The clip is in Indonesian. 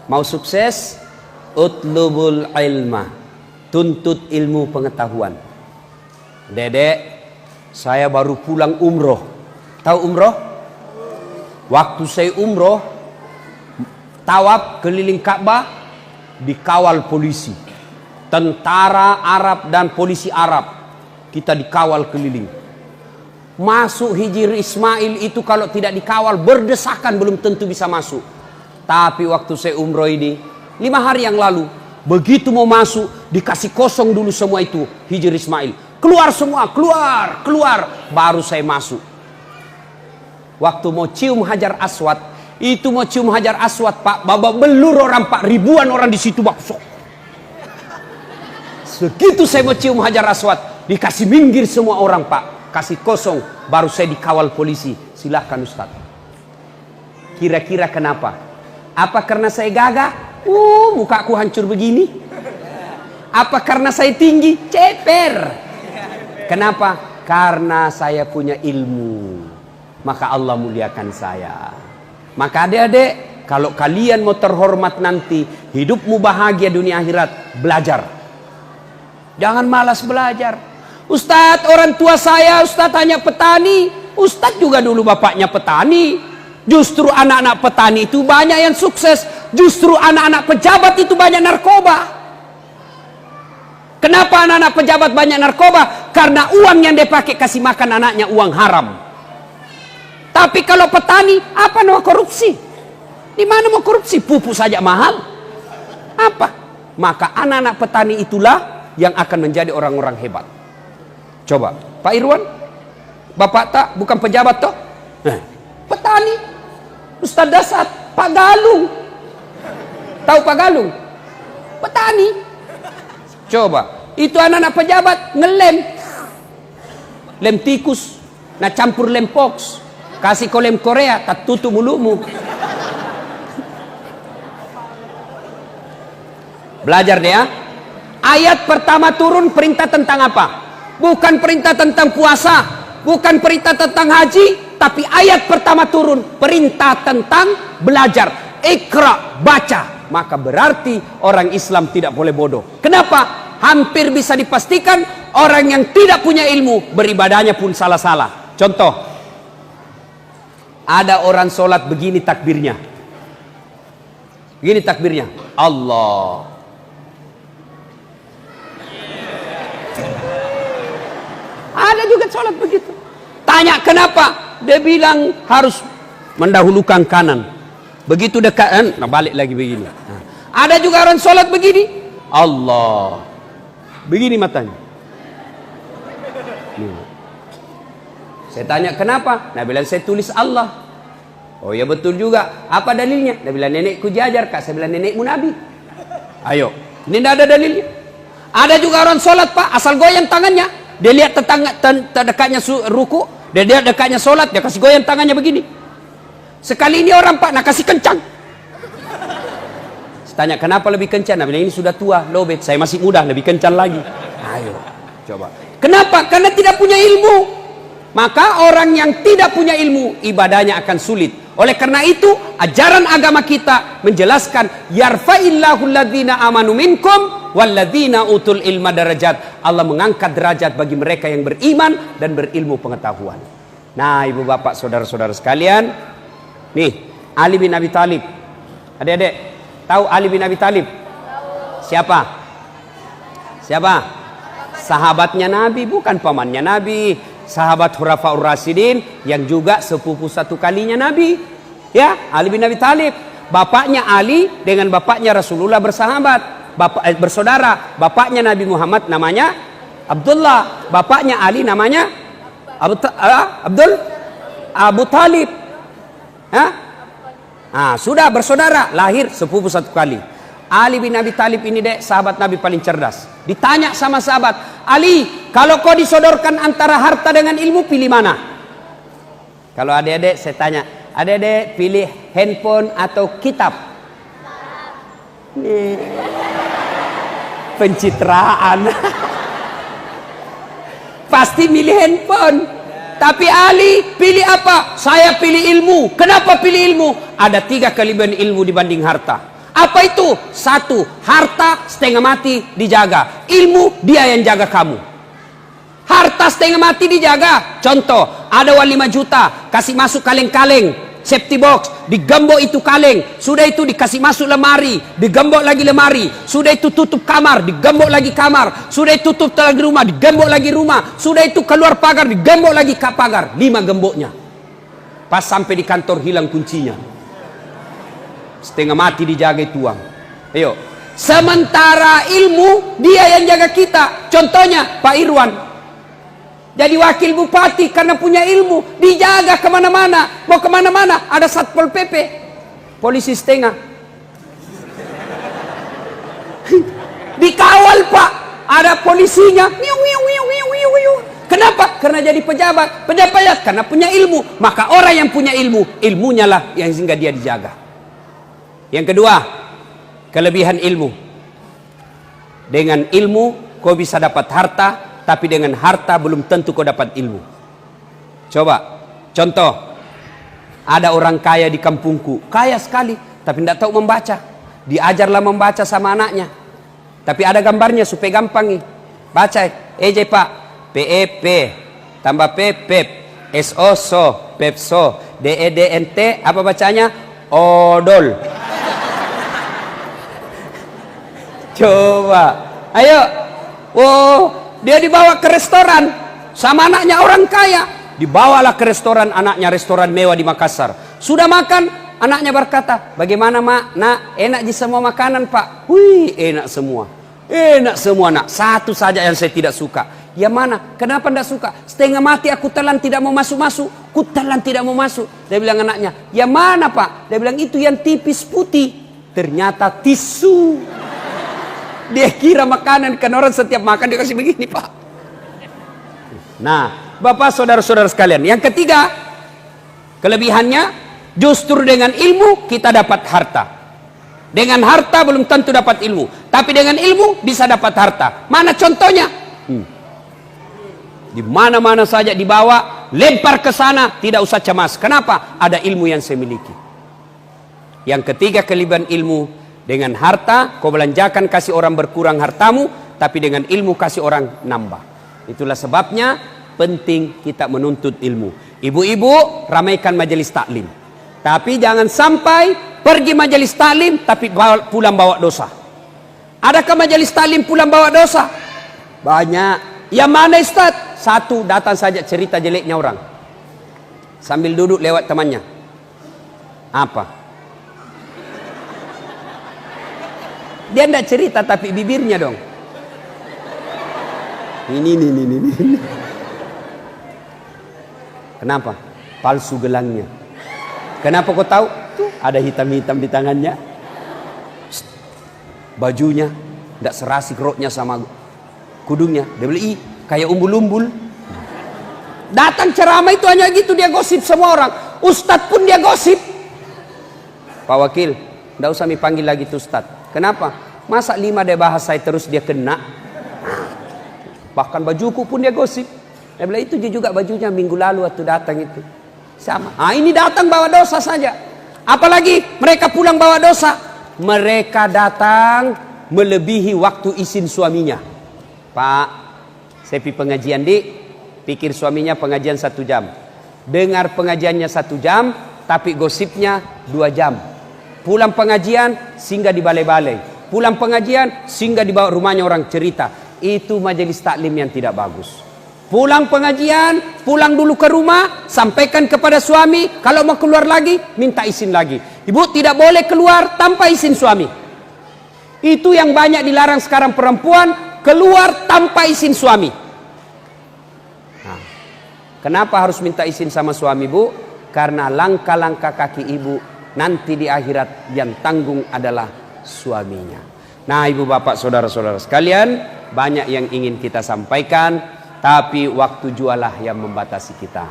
Mau sukses? Utlubul ilma. Tuntut ilmu pengetahuan. Dedek, saya baru pulang umroh. Tahu umroh? Waktu saya umroh, tawaf keliling Ka'bah, dikawal polisi. Tentara Arab dan polisi Arab. Kita dikawal keliling. Masuk Hijir Ismail itu kalau tidak dikawal berdesakan belum tentu bisa masuk. Tapi waktu saya umroh ini 5 hari yang lalu, begitu mau masuk dikasih kosong dulu semua itu Hijir Ismail. Keluar semua, keluar, baru saya masuk. Waktu mau cium Hajar Aswad, itu mau cium Hajar Aswad Pak, babak belur orang Pak, ribuan orang di situ Pak. Segitu saya mau cium Hajar Aswad, dikasih minggir semua orang Pak, kasih kosong, baru saya dikawal polisi. Silahkan Ustaz. Kira-kira kenapa? Apa karena saya gagah? Mukaku hancur begini. Apa karena saya tinggi? Ceper. Kenapa? Karena saya punya ilmu. Maka Allah muliakan saya. Maka adik-adik, kalau kalian mau terhormat nanti, hidupmu bahagia dunia akhirat, belajar. Jangan malas belajar. Ustadz, orang tua saya, Ustadz hanya petani. Ustadz juga dulu bapaknya petani. Justru anak-anak petani itu banyak yang sukses. Justru anak-anak pejabat itu banyak narkoba. Kenapa anak-anak pejabat banyak narkoba? Karena uang yang dia pakai kasih makan anaknya uang haram. Tapi kalau petani, apa mau korupsi? Di mana mau korupsi? Pupuk saja mahal. Apa? Maka anak-anak petani itulah yang akan menjadi orang-orang hebat. Coba, Pak Irwan, Bapak tak bukan pejabat toh? Petani. Ustaz Dasat, Pak Galung. Tahu Pak Galung? Petani. Coba, itu anak-anak pejabat ngelem. Lem tikus, nah campur lem pox. Kasih kau lem Korea, tak tutup mulutmu. Belajar deh ya. Ayat pertama turun perintah tentang apa? Bukan perintah tentang puasa, bukan perintah tentang haji, tapi ayat pertama turun perintah tentang belajar. Iqra, baca. Maka berarti orang Islam tidak boleh bodoh. Kenapa? Hampir bisa dipastikan orang yang tidak punya ilmu beribadahnya pun salah-salah. Contoh, ada orang sholat begini takbirnya. Begini takbirnya. Allah. Ada juga sholat begitu. Tanya kenapa? Dia bilang harus mendahulukan kanan. Begitu dekat, nah balik lagi begini. Nah, ada juga orang sholat begini. Allah. Begini matanya. Saya tanya kenapa? Nah bilang saya tulis Allah. Oh ya betul juga. Apa dalilnya? Dia bilang nenekku diajar kak. Saya bilang nenekmu Nabi. Ayo. Ini tidak ada dalilnya. Ada juga orang sholat Pak. Asal goyang tangannya. Dia lihat tetangga terdekatnya ruku. Dia lihat dekatnya sholat. Dia kasih goyang tangannya begini. Sekali ini orang Pak. Nak kasih kencang. Saya tanya kenapa lebih kencang? Nah bilang ini sudah tua. Lobet. Saya masih muda. Lebih kencang lagi. Ayo. Coba. Kenapa? Karena tidak punya ilmu. Maka orang yang tidak punya ilmu, ibadahnya akan sulit. Oleh karena itu, ajaran agama kita menjelaskan yarfa'illahu alladhina amanu minkum walladhina utul ilma darajat. Allah mengangkat derajat bagi mereka yang beriman dan berilmu pengetahuan. Nah, ibu bapak, saudara-saudara sekalian, nih Ali bin Abi Thalib. Adik-adik, tahu Ali bin Abi Thalib? Siapa? Siapa? Sahabatnya Nabi, bukan pamannya Nabi. Sahabat Khulafaur Rasyidin yang juga sepupu satu kalinya Nabi. Ya, Ali bin Abi Thalib. Bapaknya Ali dengan bapaknya Rasulullah bersahabat, bersaudara. Bapaknya Nabi Muhammad namanya Abdullah, bapaknya Ali namanya Abu Talib. Sudah bersaudara, lahir sepupu satu kali. Ali bin Abi Thalib ini dek sahabat Nabi paling cerdas. Ditanya sama sahabat, Ali, kalau kau disodorkan antara harta dengan ilmu, pilih mana? Kalau adik-adik saya tanya, adik-adik pilih handphone atau kitab? Pencitraan. Pasti milih handphone. Tapi Ali pilih apa? Saya pilih ilmu. Kenapa pilih ilmu? Ada 3 kelebihan ilmu dibanding harta. Apa itu? Satu, harta setengah mati dijaga. Ilmu dia yang jaga kamu. Harta setengah mati dijaga. Contoh, ada uang 5 juta, kasih masuk kaleng-kaleng, safety box, digembok itu kaleng. Sudah itu dikasih masuk lemari, digembok lagi lemari. Sudah itu tutup kamar, digembok lagi kamar. Sudah itu tutup lagi rumah, digembok lagi rumah. Sudah itu keluar pagar, digembok lagi pagar. 5 gemboknya. Pas sampai di kantor hilang kuncinya. Setengah mati dijaga itu uang. Ayo. Sementara ilmu dia yang jaga kita. Contohnya Pak Irwan. Jadi wakil bupati karena punya ilmu. Dijaga kemana-mana. Mau kemana-mana ada Satpol PP. Polisi setengah. Dikawal Pak. Ada polisinya. Kenapa? Karena jadi pejabat. Pejabat karena punya ilmu. Maka orang yang punya ilmu, ilmunya lah yang sehingga dia dijaga. Yang kedua, kelebihan ilmu. Dengan ilmu kau bisa dapat harta, tapi dengan harta belum tentu kau dapat ilmu. Coba, contoh, ada orang kaya di kampungku, kaya sekali, tapi tidak tahu membaca. Diajarlah membaca sama anaknya, tapi ada gambarnya supaya gampang nih. Baca, Pak, PEP tambah PEP, SO Pepso, DEDNT, apa bacanya? Odol. Coba, ayo, dia dibawa ke restoran sama anaknya orang kaya. Dibawalah ke restoran anaknya, restoran mewah di Makassar. Sudah makan, anaknya berkata, bagaimana nak, enak di semua makanan Pak? Wih, enak semua. Enak semua nak, satu saja yang saya tidak suka. Yang mana? Kenapa tidak suka? Setengah mati aku telan tidak mau masuk-masuk. Ku telan tidak mau masuk. Dia bilang anaknya, yang mana Pak? Dia bilang itu yang tipis putih. Ternyata tisu. Dia kira makanan, kan orang setiap makan dia kasih begini Pak. Nah, Bapak saudara-saudara sekalian, yang ketiga kelebihannya, justru dengan ilmu kita dapat harta. Dengan harta belum tentu dapat ilmu, tapi dengan ilmu bisa dapat harta. Mana contohnya? Di mana-mana saja dibawa, lempar ke sana, tidak usah cemas. Kenapa? Ada ilmu yang saya miliki. Yang ketiga kelebihan ilmu, dengan harta kau belanjakan kasih orang berkurang hartamu, tapi dengan ilmu kasih orang nambah. Itulah sebabnya penting kita menuntut ilmu. Ibu-ibu ramaikan majelis taklim, tapi jangan sampai pergi majelis taklim tapi pulang bawa dosa. Adakah majelis taklim pulang bawa dosa? Banyak. Yang mana Ustaz? Satu, datang saja cerita jeleknya orang sambil duduk lewat temannya. Apa? Dia tidak cerita tapi bibirnya dong. Ini. Kenapa? Palsu gelangnya. Kenapa kau tahu? Tuh, ada hitam-hitam di tangannya. Bajunya tidak serasi roknya sama kudungnya. Dia beli kayak umbul-umbul. Datang ceramah itu hanya gitu, dia gosip semua orang. Ustadz pun dia gosip. Pak Wakil, tidak usah dipanggil lagi tuh Ustadz. Kenapa? Masa 5 dia bahas saya terus dia kena. Bahkan bajuku pun dia gosip. Dia bilang itu juga bajunya minggu lalu waktu datang itu. Sama. Ini datang bawa dosa saja. Apalagi mereka pulang bawa dosa. Mereka datang melebihi waktu izin suaminya. Pak, saya pergi pengajian pikir suaminya pengajian 1 jam. Dengar pengajiannya 1 jam, tapi gosipnya 2 jam. Pulang pengajian, singgah di balai-balai. Pulang pengajian, singgah di bawah rumahnya orang cerita. Itu majelis taklim yang tidak bagus. Pulang pengajian, pulang dulu ke rumah, sampaikan kepada suami. Kalau mau keluar lagi, minta izin lagi. Ibu tidak boleh keluar tanpa izin suami. Itu yang banyak dilarang sekarang perempuan, keluar tanpa izin suami. Nah, kenapa harus minta izin sama suami, Bu? Karena langkah-langkah kaki ibu nanti di akhirat yang tanggung adalah suaminya. Nah, ibu bapak saudara-saudara sekalian, banyak yang ingin kita sampaikan, tapi waktu jualah yang membatasi kita.